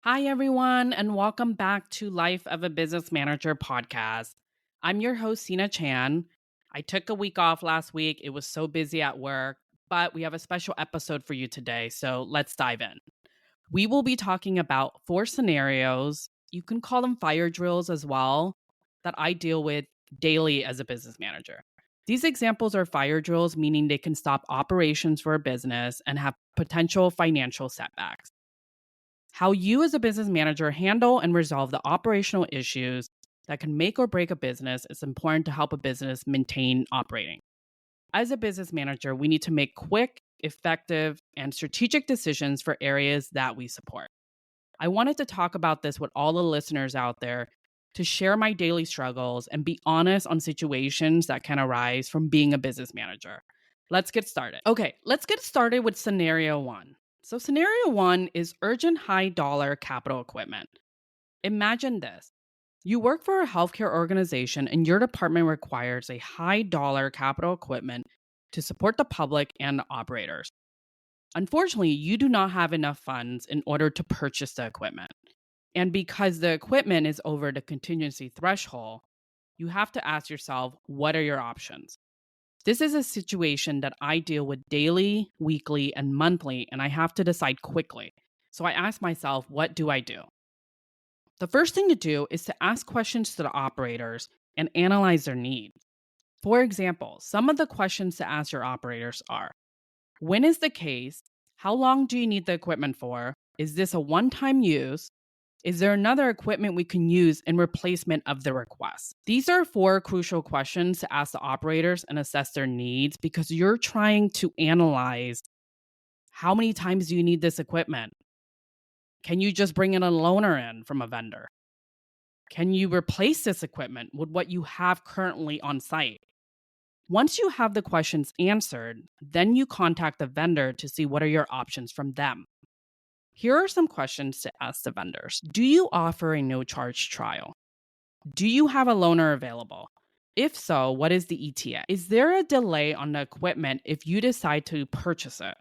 Hi, everyone, and welcome back to Life of a Business Manager podcast. I'm your host, Sina Chan. I took a week off last week. It was so busy at work, but we have a special episode for you today. So let's dive in. We will be talking about 4 scenarios. You can call them fire drills as well, that I deal with daily as a business manager. These examples are fire drills, meaning they can stop operations for a business and have potential financial setbacks. How you as a business manager handle and resolve the operational issues that can make or break a business is important to help a business maintain operating. As a business manager, we need to make quick, effective, and strategic decisions for areas that we support. I wanted to talk about this with all the listeners out there to share my daily struggles and be honest on situations that can arise from being a business manager. Let's get started. Okay, let's get started with scenario one. So, scenario one is urgent high dollar capital equipment. Imagine this: you work for a healthcare organization and your department requires a high dollar capital equipment to support the public and the operators. Unfortunately, you do not have enough funds in order to purchase the equipment. And because the equipment is over the contingency threshold, you have to ask yourself, what are your options? This is a situation that I deal with daily, weekly, and monthly, and I have to decide quickly. So I ask myself, what do I do? The first thing to do is to ask questions to the operators and analyze their needs. For example, some of the questions to ask your operators are: when is the case? How long do you need the equipment for? Is this a one time use? Is there another equipment we can use in replacement of the request? These are 4 crucial questions to ask the operators and assess their needs because you're trying to analyze: how many times do you need this equipment? Can you just bring in a loaner in from a vendor? Can you replace this equipment with what you have currently on site? Once you have the questions answered, then you contact the vendor to see what are your options from them. Here are some questions to ask the vendors. Do you offer a no charge trial? Do you have a loaner available? If so, what is the ETA? Is there a delay on the equipment if you decide to purchase it?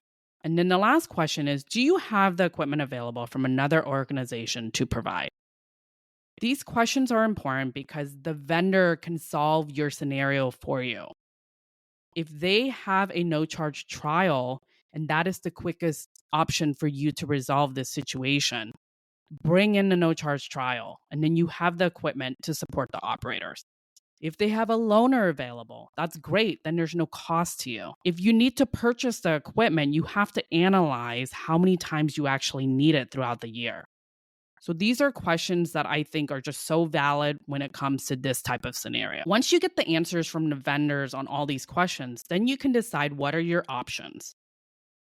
And then the last question is, do you have the equipment available from another organization to provide? These questions are important because the vendor can solve your scenario for you. If they have a no charge trial and that is the quickest option for you to resolve this situation, bring in the no charge trial and then you have the equipment to support the operators. If they have a loaner available, that's great. Then there's no cost to you. If you need to purchase the equipment, you have to analyze how many times you actually need it throughout the year. So these are questions that I think are just so valid when it comes to this type of scenario. Once you get the answers from the vendors on all these questions, then you can decide what are your options.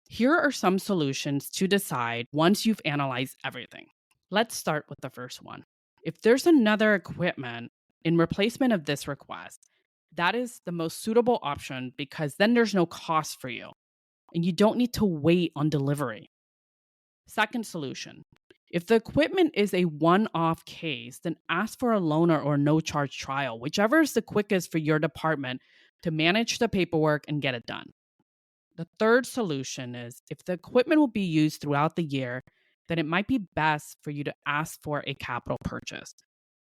Here are some solutions to decide once you've analyzed everything. Let's start with the first one. If there's another equipment in replacement of this request, that is the most suitable option because then there's no cost for you and you don't need to wait on delivery. Second solution: if the equipment is a one off case, then ask for a loaner or no charge trial, whichever is the quickest for your department to manage the paperwork and get it done. The third solution is if the equipment will be used throughout the year, then it might be best for you to ask for a capital purchase.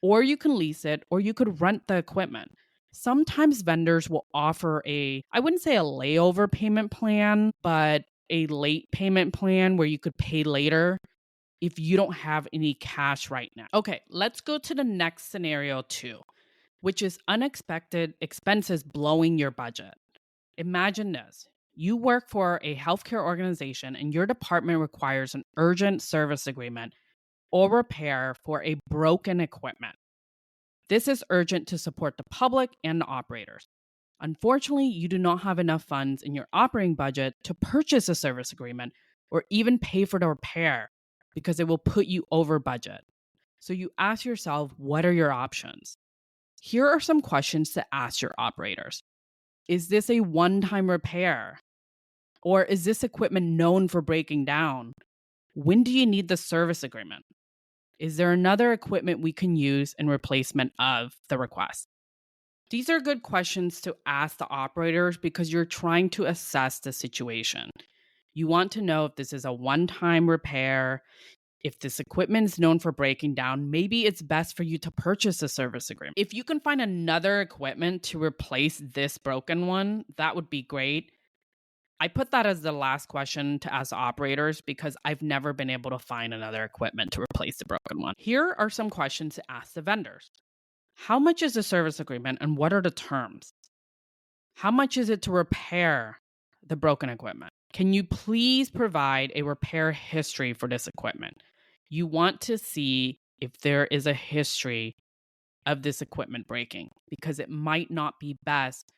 Or you can lease it, or you could rent the equipment. Sometimes vendors will offer I wouldn't say a layover payment plan, but a late payment plan where you could pay later if you don't have any cash right now. Okay, let's go to the next scenario two, which is unexpected expenses blowing your budget. Imagine this: you work for a healthcare organization and your department requires an urgent service agreement or repair for a broken equipment. This is urgent to support the public and the operators. Unfortunately, you do not have enough funds in your operating budget to purchase a service agreement or even pay for the repair because it will put you over budget. So you ask yourself, what are your options? Here are some questions to ask your operators. Is this a one-time repair? Or is this equipment known for breaking down? When do you need the service agreement? Is there another equipment we can use in replacement of the request? These are good questions to ask the operators because you're trying to assess the situation. You want to know if this is a one-time repair, If this equipment is known for breaking down, maybe it's best for you to purchase a service agreement. If you can find another equipment to replace this broken one, that would be great. I put that as the last question to ask operators because I've never been able to find another equipment to replace the broken one. Here are some questions to ask the vendors. How much is the service agreement and what are the terms? How much is it to repair the broken equipment? Can you please provide a repair history for this equipment? You want to see if there is a history of this equipment breaking because it might not be best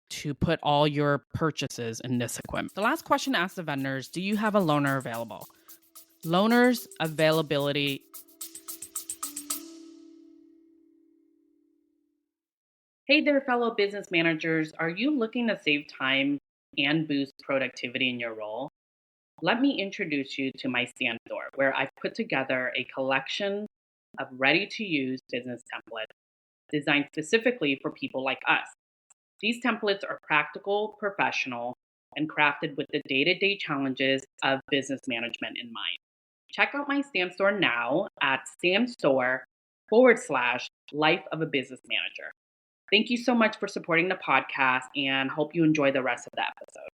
to put all your purchases in this equipment. The last question to ask the vendors, do you have a loaner available? Loaners availability. Hey there, fellow business managers. Are you looking to save time and boost productivity in your role? Let me introduce you to my Stand Store, where I've put together a collection of ready to use business templates designed specifically for people like us. These templates are practical, professional, and crafted with the day to day challenges of business management in mind. Check out my Stand Store now at standstore.com/life of a business manager. Thank you so much for supporting the podcast and hope you enjoy the rest of the episode.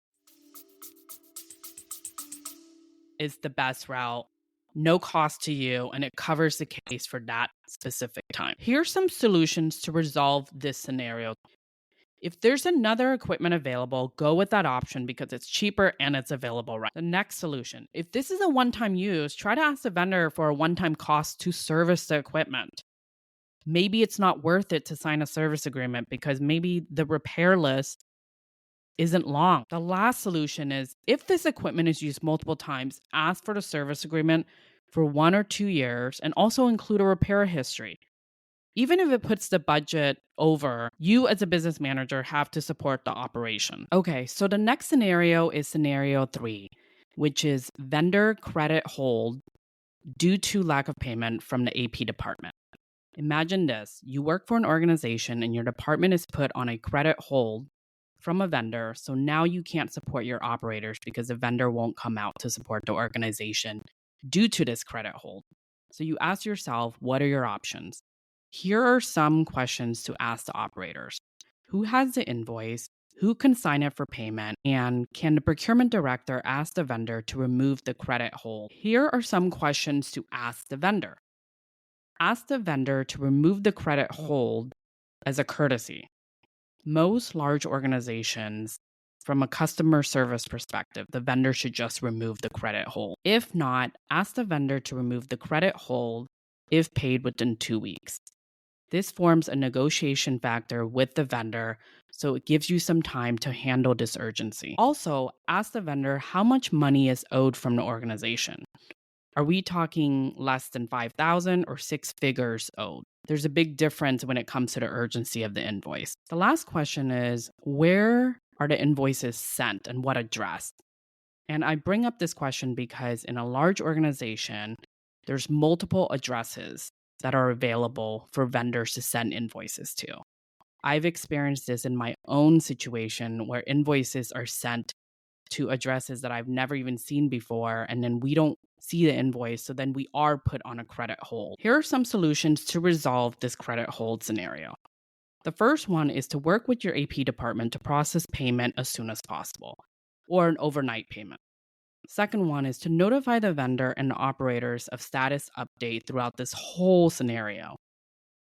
Is the best route, no cost to you, and it covers the case for that specific time. Here's some solutions to resolve this scenario. If there's another equipment available, go with that option because it's cheaper and it's available right. The next solution, if this is a one-time use, try to ask the vendor for a one-time cost to service the equipment. Maybe it's not worth it to sign a service agreement because maybe the repair list isn't long. The last solution is if this equipment is used multiple times, ask for the service agreement for 1 or 2 years and also include a repair history. Even if it puts the budget over, you as a business manager have to support the operation. Okay, so the next scenario is scenario 3, which is vendor credit hold due to lack of payment from the AP department. Imagine this, you work for an organization and your department is put on a credit hold from a vendor, so now you can't support your operators because the vendor won't come out to support the organization due to this credit hold. So you ask yourself, what are your options? Here are some questions to ask the operators. Who has the invoice? Who can sign it for payment? And can the procurement director ask the vendor to remove the credit hold? Here are some questions to ask the vendor. Ask the vendor to remove the credit hold as a courtesy. Most large organizations, from a customer service perspective, the vendor should just remove the credit hold. If not, ask the vendor to remove the credit hold if paid within 2 weeks. This forms a negotiation factor with the vendor, so it gives you some time to handle this urgency. Also, ask the vendor how much money is owed from the organization. Are we talking less than $5,000 or 6 figures owed? There's a big difference when it comes to the urgency of the invoice. The last question is, where are the invoices sent and what address? And I bring up this question because in a large organization, there's multiple addresses that are available for vendors to send invoices to. I've experienced this in my own situation where invoices are sent to addresses that I've never even seen before, and then we don't see the invoice, so then we are put on a credit hold. Here are some solutions to resolve this credit hold scenario. The first one is to work with your AP department to process payment as soon as possible, or an overnight payment. Second one is to notify the vendor and the operators of status update throughout this whole scenario.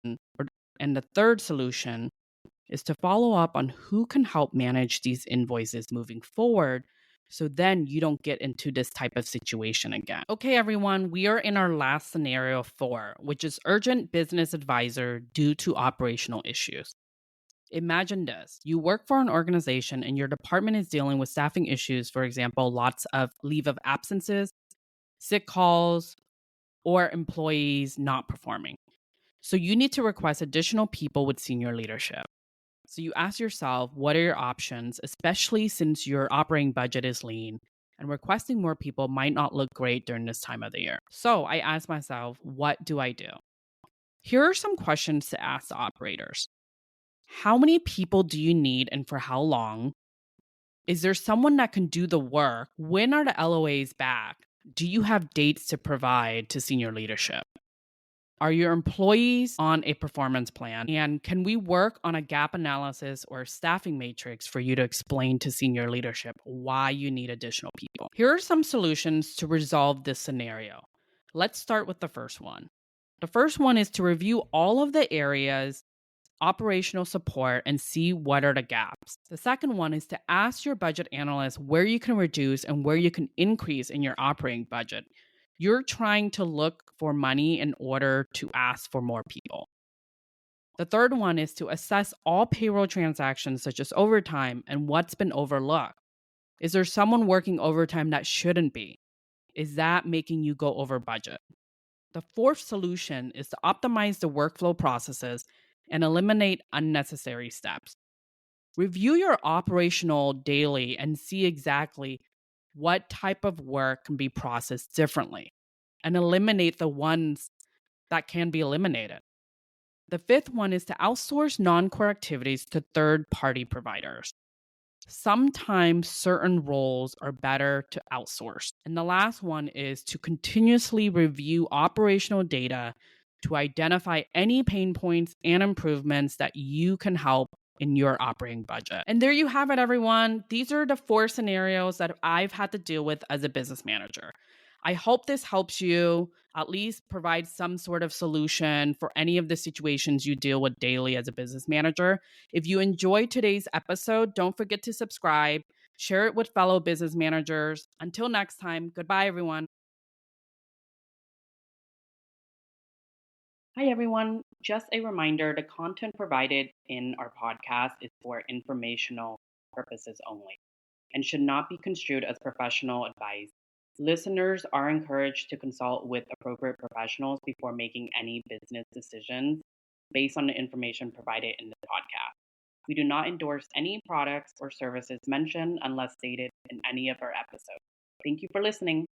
And the third solution is to follow up on who can help manage these invoices moving forward so then you don't get into this type of situation again. Okay, everyone, we are in our last scenario 4, which is urgent business advisor due to operational issues. Imagine this. You work for an organization and your department is dealing with staffing issues, for example, lots of leave of absences, sick calls, or employees not performing. So you need to request additional people with senior leadership. So you ask yourself, what are your options, especially since your operating budget is lean and requesting more people might not look great during this time of the year. So I asked myself, what do I do? Here are some questions to ask the operators. How many people do you need and for how long? Is there someone that can do the work? When are the LOAs back? Do you have dates to provide to senior leadership? Are your employees on a performance plan? And can we work on a gap analysis or staffing matrix for you to explain to senior leadership why you need additional people? Here are some solutions to resolve this scenario. Let's start with the first one. The first one is to review all of the areas operational support and see what are the gaps. The second one is to ask your budget analyst where you can reduce and where you can increase in your operating budget. You're trying to look for money in order to ask for more people. The third one is to assess all payroll transactions, such as overtime, and what's been overlooked. Is there someone working overtime that shouldn't be? Is that making you go over budget? The fourth solution is to optimize the workflow processes and eliminate unnecessary steps. Review your operational daily and see exactly what type of work can be processed differently and eliminate the ones that can be eliminated. The fifth one is to outsource non-core activities to third-party providers. Sometimes certain roles are better to outsource. And the last one is to continuously review operational data to identify any pain points and improvements that you can help in your operating budget. And there you have it, everyone. These are the 4 scenarios that I've had to deal with as a business manager. I hope this helps you at least provide some sort of solution for any of the situations you deal with daily as a business manager. If you enjoyed today's episode, don't forget to subscribe, share it with fellow business managers. Until next time, goodbye, everyone. Hi, everyone. Just a reminder, the content provided in our podcast is for informational purposes only and should not be construed as professional advice. Listeners are encouraged to consult with appropriate professionals before making any business decisions based on the information provided in the podcast. We do not endorse any products or services mentioned unless stated in any of our episodes. Thank you for listening.